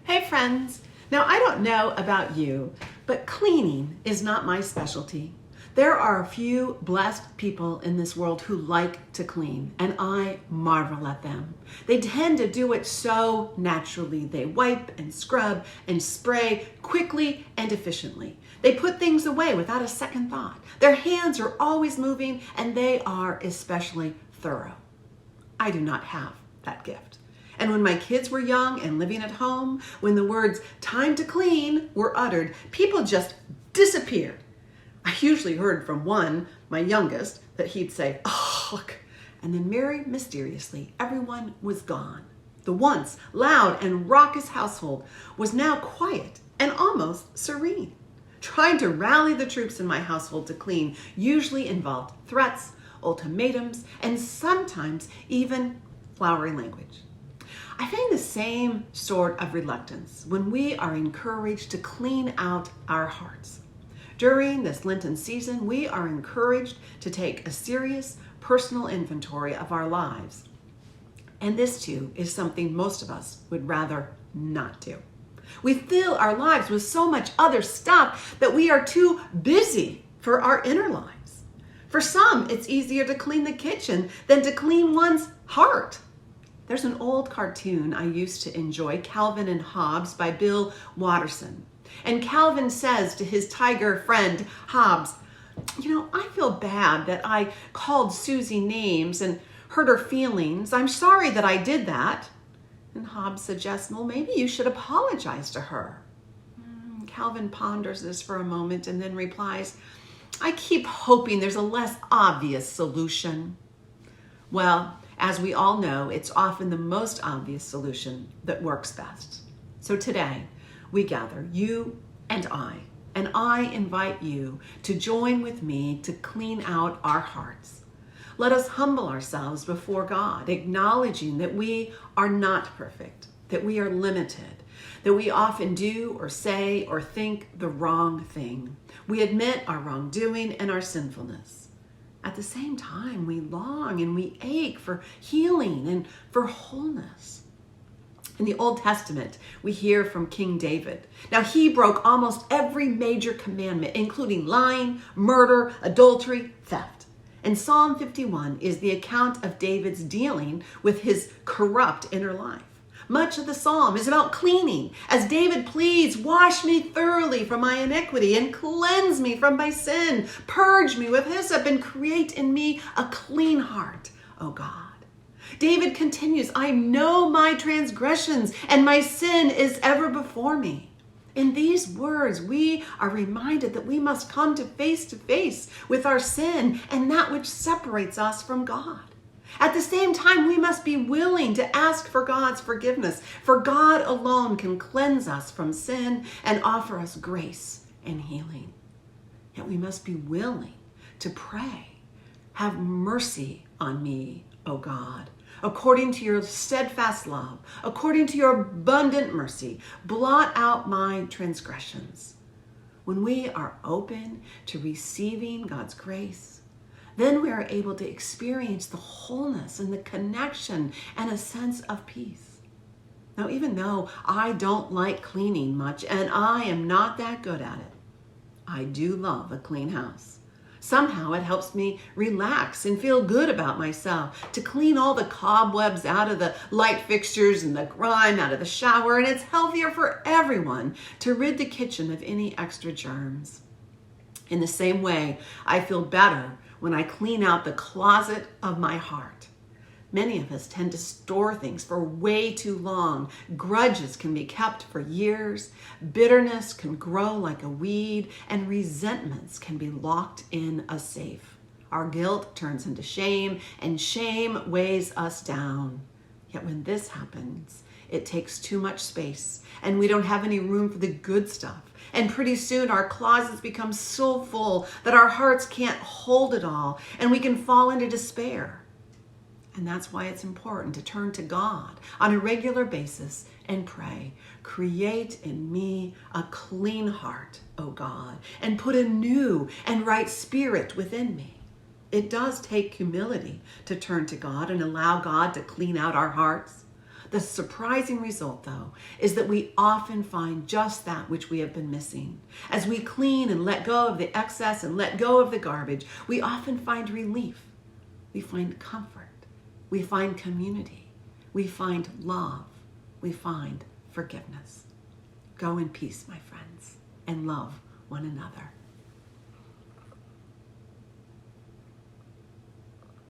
Hey friends! Now I don't know about you, but cleaning is not my specialty. There are a few blessed people in this world who like to clean, and I marvel at them. They tend to do it so naturally. They wipe and scrub and spray quickly and efficiently. They put things away without a second thought. Their hands are always moving, and they are especially thorough. I do not have that gift. And when my kids were young and living at home, when the words "time to clean" were uttered, people just disappeared. I usually heard from one, my youngest, that he'd say, "Oh, look," and then very mysteriously, everyone was gone. The once loud and raucous household was now quiet and almost serene. Trying to rally the troops in my household to clean usually involved threats, ultimatums, and sometimes even flowery language. I find the same sort of reluctance when we are encouraged to clean out our hearts. During this Lenten season, we are encouraged to take a serious personal inventory of our lives. And this too is something most of us would rather not do. We fill our lives with so much other stuff that we are too busy for our inner lives. For some, it's easier to clean the kitchen than to clean one's heart. There's an old cartoon I used to enjoy, Calvin and Hobbes by Bill Watterson. And Calvin says to his tiger friend, Hobbes, I feel bad that I called Susie names and hurt her feelings. I'm sorry that I did that. And Hobbes suggests, well, maybe you should apologize to her. Calvin ponders this for a moment and then replies, I keep hoping there's a less obvious solution. Well, as we all know, it's often the most obvious solution that works best. So today, we gather, you and I invite you to join with me to clean out our hearts. Let us humble ourselves before God, acknowledging that we are not perfect, that we are limited, that we often do or say or think the wrong thing. We admit our wrongdoing and our sinfulness. At the same time, we long and we ache for healing and for wholeness. In the Old Testament, we hear from King David. Now, he broke almost every major commandment, including lying, murder, adultery, theft. And Psalm 51 is the account of David's dealing with his corrupt inner life. Much of the psalm is about cleaning, as David pleads, wash me thoroughly from my iniquity and cleanse me from my sin. Purge me with hyssop and create in me a clean heart, O God. David continues, I know my transgressions and my sin is ever before me. In these words, we are reminded that we must come to face with our sin and that which separates us from God. At the same time, we must be willing to ask for God's forgiveness, for God alone can cleanse us from sin and offer us grace and healing. Yet we must be willing to pray, have mercy on me, O God, according to your steadfast love, according to your abundant mercy, blot out my transgressions. When we are open to receiving God's grace, then we are able to experience the wholeness and the connection and a sense of peace. Now, even though I don't like cleaning much and I am not that good at it, I do love a clean house. Somehow it helps me relax and feel good about myself, to clean all the cobwebs out of the light fixtures and the grime out of the shower, and it's healthier for everyone to rid the kitchen of any extra germs. In the same way, I feel better when I clean out the closet of my heart. Many of us tend to store things for way too long. Grudges can be kept for years. Bitterness can grow like a weed, and resentments can be locked in a safe. Our guilt turns into shame, and shame weighs us down. Yet when this happens, it takes too much space, and we don't have any room for the good stuff. And pretty soon our closets become so full that our hearts can't hold it all, and we can fall into despair. And that's why it's important to turn to God on a regular basis and pray, create in me a clean heart, O God, and put a new and right spirit within me. It does take humility to turn to God and allow God to clean out our hearts. The surprising result, though, is that we often find just that which we have been missing. As we clean and let go of the excess and let go of the garbage, we often find relief. We find comfort. We find community. We find love. We find forgiveness. Go in peace, my friends, and love one another.